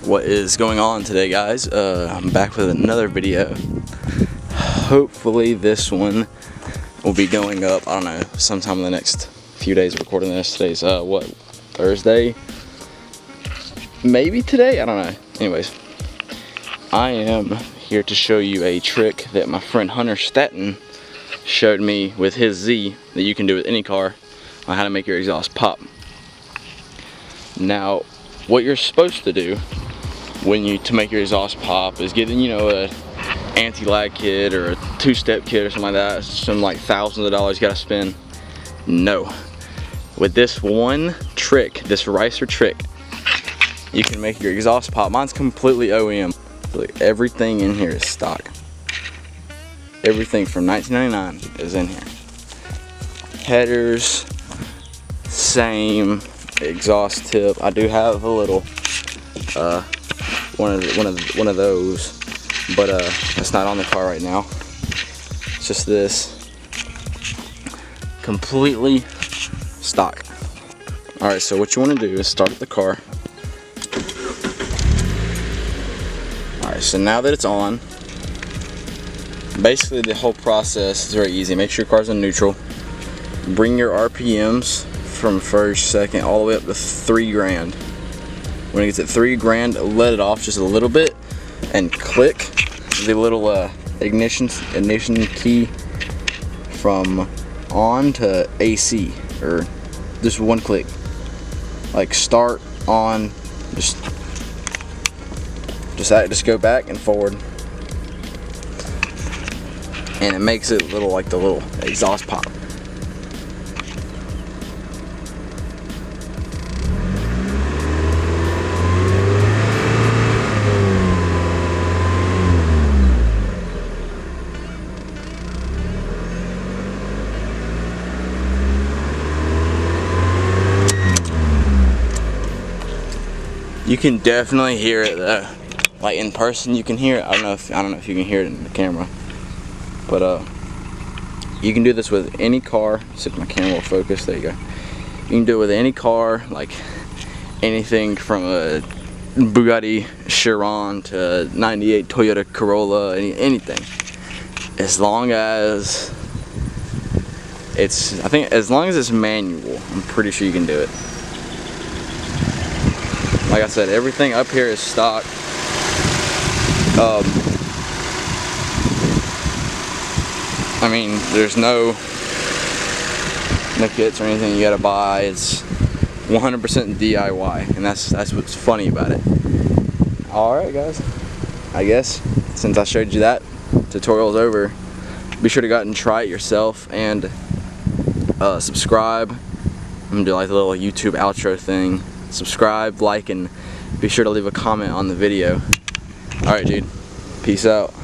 What is going on today, guys? I'm back with another video. Hopefully this one will be going up, I don't know, sometime in the next few days of recording this. Today's what, Thursday? Maybe today? I don't know. Anyways, I am here to show you a trick that my friend Hunter Staton showed me with his Z that you can do with any car on how to make your exhaust pop. Now, what you're supposed to do to make your exhaust pop is get, a anti-lag kit or a two-step kit or something like that. Some like thousands of dollars you gotta spend. No. With this one trick, this Ricer trick, you can make your exhaust pop. Mine's completely OEM. Look, everything in here is stock. Everything from 1999 is in here. Headers, same. Exhaust tip. I do have a little one of those, but it's not on the car right now. It's just this, completely stock. All right, so what you want to do is start the car. All right, so now that it's on, basically the whole process is very easy. Make sure your car's in neutral. Bring your RPMs from first, second, all the way up to 3 grand. When it gets at 3 grand, let it off just a little bit and click the little ignition key from on to AC, or just one click. Like start, on, just go back and forward, and it makes it like the little exhaust pop. You can definitely hear it though. Like in person, you can hear it. I don't know if you can hear it in the camera, but you can do this with any car. See if my camera will focus. There you go. You can do it with any car, like anything from a Bugatti Chiron to 98 Toyota Corolla, anything. As long as it's manual, I'm pretty sure you can do it. Like I said, everything up here is stock. I mean, there's no kits or anything you gotta buy. It's 100% DIY, and that's what's funny about it. Alright guys, I guess since I showed you that, tutorial's over. Be sure to go out and try it yourself, and subscribe. I'm gonna do like the little YouTube outro thing. Subscribe, like, and be sure to leave a comment on the video. Alright, dude. Peace out.